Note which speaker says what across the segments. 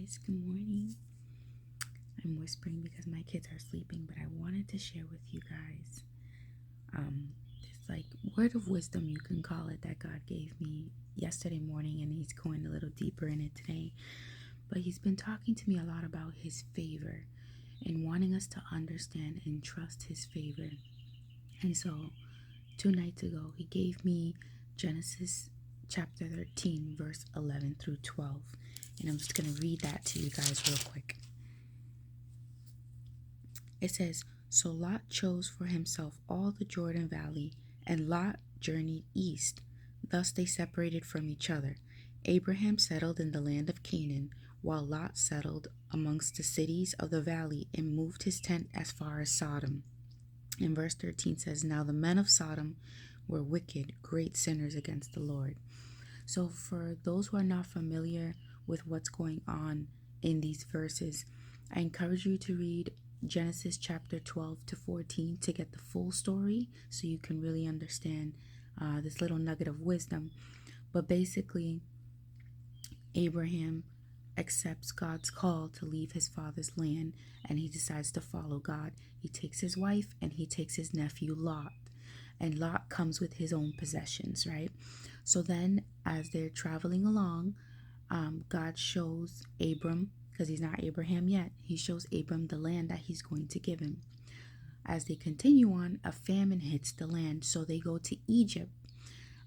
Speaker 1: guys, good morning. I'm whispering because my kids are sleeping, but I wanted to share with you guys this like word of wisdom, you can call it, that God gave me yesterday morning, and he's going a little deeper in it today. But he's been talking to me a lot about his favor and wanting us to understand and trust his favor. And so 2 nights ago, he gave me Genesis chapter 13, verse 11 through 12. And I'm just going to read that to you guys real quick. It says, "So Lot chose for himself all the Jordan Valley, and Lot journeyed east. Thus they separated from each other. Abraham settled in the land of Canaan, while Lot settled amongst the cities of the valley and moved his tent as far as Sodom." And verse 13 says, "Now the men of Sodom were wicked, great sinners against the Lord." So for those who are not familiar with what's going on in these verses, I encourage you to read Genesis chapter 12 to 14 to get the full story so you can really understand this little nugget of wisdom. But basically, Abraham accepts God's call to leave his father's land, and he decides to follow God. He takes his wife and he takes his nephew Lot, and Lot comes with his own possessions, right? So then as they're traveling along, God shows Abram, because he's not Abraham yet, he shows Abram the land that he's going to give him. As they continue on, a famine hits the land, so they go to Egypt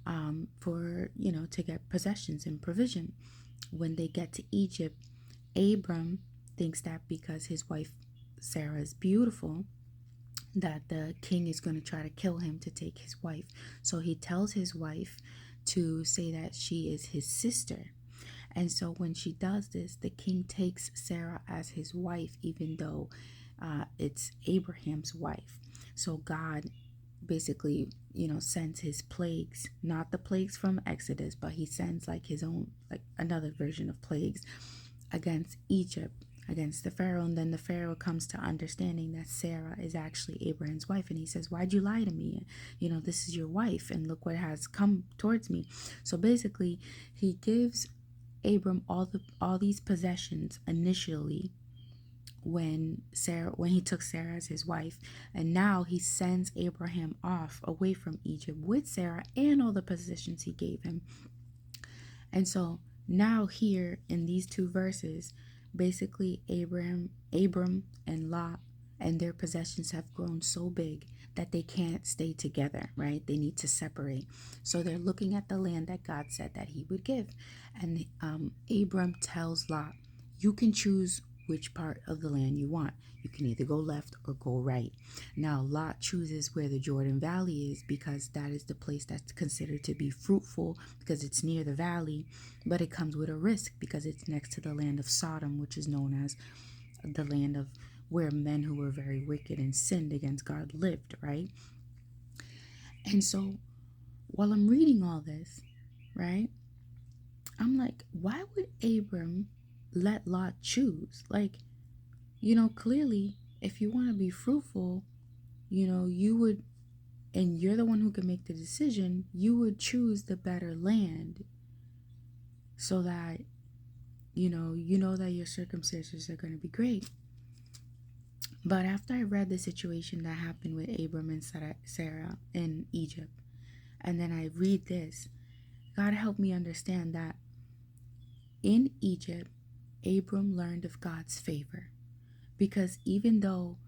Speaker 1: to get possessions and provision. When they get to Egypt, Abram thinks that because his wife Sarah is beautiful, that the king is going to try to kill him to take his wife. So he tells his wife to say that she is his sister. And so when she does this, the king takes Sarah as his wife, even though it's Abraham's wife. So God basically, sends his plagues, not the plagues from Exodus, but he sends like his own, like another version of plagues against Egypt, against the Pharaoh. And then the Pharaoh comes to understanding that Sarah is actually Abraham's wife. And he says, "Why'd you lie to me? This is your wife, and look what has come towards me." So basically, he gives Abram all these possessions initially when he took Sarah as his wife, and now he sends Abraham off away from Egypt with Sarah and all the possessions he gave him. And so now here in these two verses, basically Abram and Lot and their possessions have grown so big that they can't stay together, right? They need to separate. So they're looking at the land that God said that he would give. And Abram tells Lot, "You can choose which part of the land you want. You can either go left or go right." Now Lot chooses where the Jordan Valley is because that is the place that's considered to be fruitful because it's near the valley, but it comes with a risk because it's next to the land of Sodom, which is known as the land of where men who were very wicked and sinned against God lived, right? And so while I'm reading all this, right, I'm like, why would Abram let Lot choose? Like, clearly, if you want to be fruitful, you would, and you're the one who can make the decision, you would choose the better land so that, you know that your circumstances are going to be great. But after I read the situation that happened with Abram and Sarah in Egypt, and then I read this, God helped me understand that in Egypt, Abram learned of God's favor. Because even though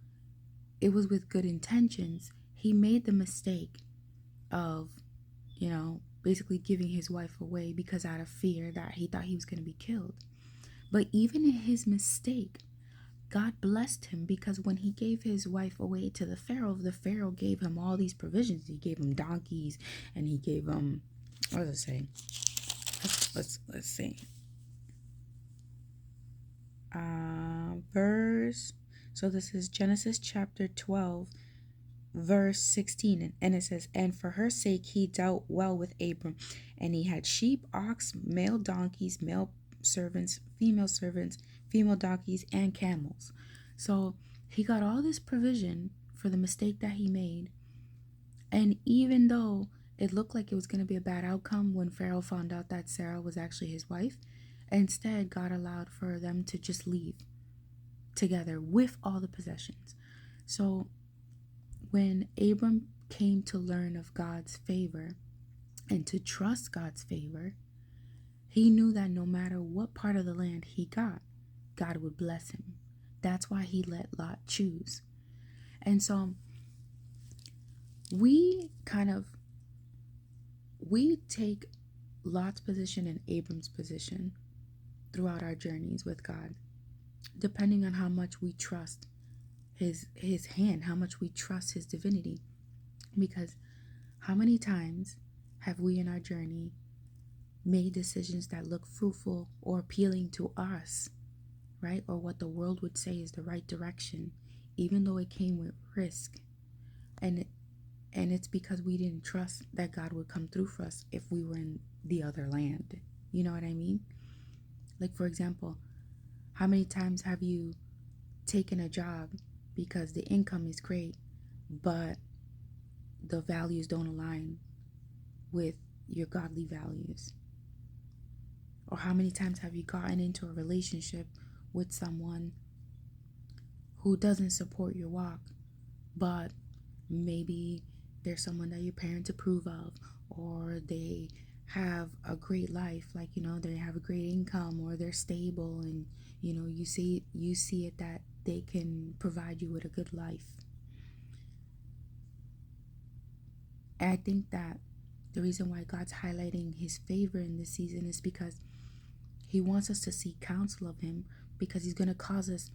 Speaker 1: it was with good intentions, he made the mistake of, basically giving his wife away because out of fear that he thought he was going to be killed. But even in his mistake, God blessed him, because when he gave his wife away to the Pharaoh gave him all these provisions. He gave him donkeys, and he gave him, what does it say? Let's see. So this is Genesis chapter 12, verse 16, and it says, "And for her sake he dealt well with Abram, and he had sheep, ox, male donkeys, male servants, female donkeys, and camels." So he got all this provision for the mistake that he made. And even though it looked like it was going to be a bad outcome when Pharaoh found out that Sarah was actually his wife, Instead, God allowed for them to just leave together with all the possessions. So when Abram came to learn of God's favor and to trust God's favor, he knew that no matter what part of the land he got, God would bless him. That's why he let Lot choose. And so we take Lot's position and Abram's position throughout our journeys with God, depending on how much we trust his hand, how much we trust his divinity. Because how many times have we in our journey made decisions that look fruitful or appealing to us, right? Or what the world would say is the right direction, even though it came with risk. And it's because we didn't trust that God would come through for us if we were in the other land. You know what I mean? Like, for example, how many times have you taken a job because the income is great, but the values don't align with your godly values? Or how many times have you gotten into a relationship with someone who doesn't support your walk, but maybe there's someone that your parents approve of, or they have a great life, like, they have a great income, or they're stable, and you see it that they can provide you with a good life. And I think that the reason why God's highlighting his favor in this season is because he wants us to seek counsel of him, because he's going to cause us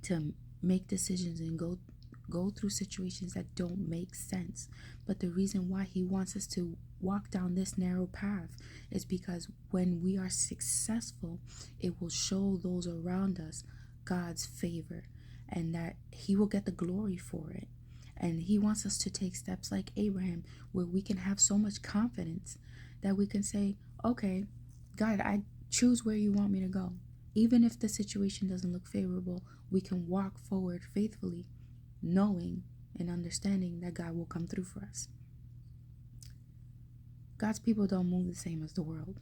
Speaker 1: to make decisions and go through situations that don't make sense. But the reason why he wants us to walk down this narrow path is because when we are successful, it will show those around us God's favor, and that he will get the glory for it. And he wants us to take steps like Abraham, where we can have so much confidence that we can say, okay, God, I choose where you want me to go. Even if the situation doesn't look favorable, we can walk forward faithfully, knowing and understanding that God will come through for us. God's people don't move the same as the world.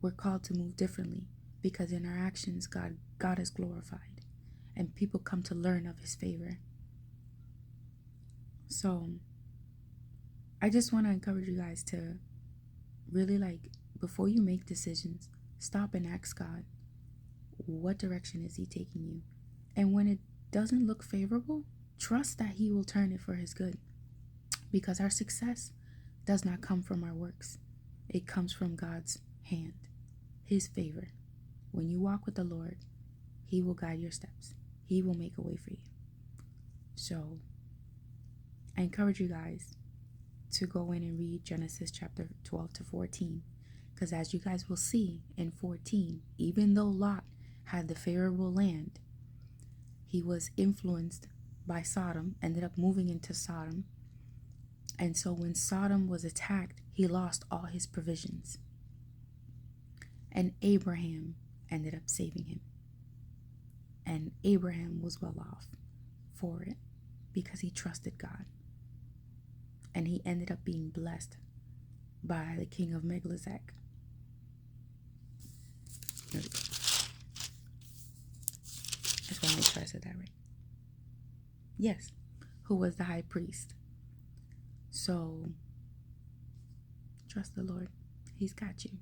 Speaker 1: We're called to move differently, because in our actions, God is glorified, and people come to learn of his favor. So I just want to encourage you guys to really, before you make decisions, stop and ask God, what direction is he taking you? And when it doesn't look favorable, trust that he will turn it for his good. Because our success does not come from our works. It comes from God's hand, his favor. When you walk with the Lord, he will guide your steps. He will make a way for you. So I encourage you guys to go in and read Genesis chapter 12 to 14. Because as you guys will see in 14, even though Lot had the favorable land, he was influenced by Sodom, ended up moving into Sodom. And so when Sodom was attacked, he lost all his provisions. And Abraham ended up saving him. And Abraham was well off for it because he trusted God. And he ended up being blessed by the king of Megalizek. I just want to make sure I said that right. Yes, who was the high priest. So trust the Lord. He's got you.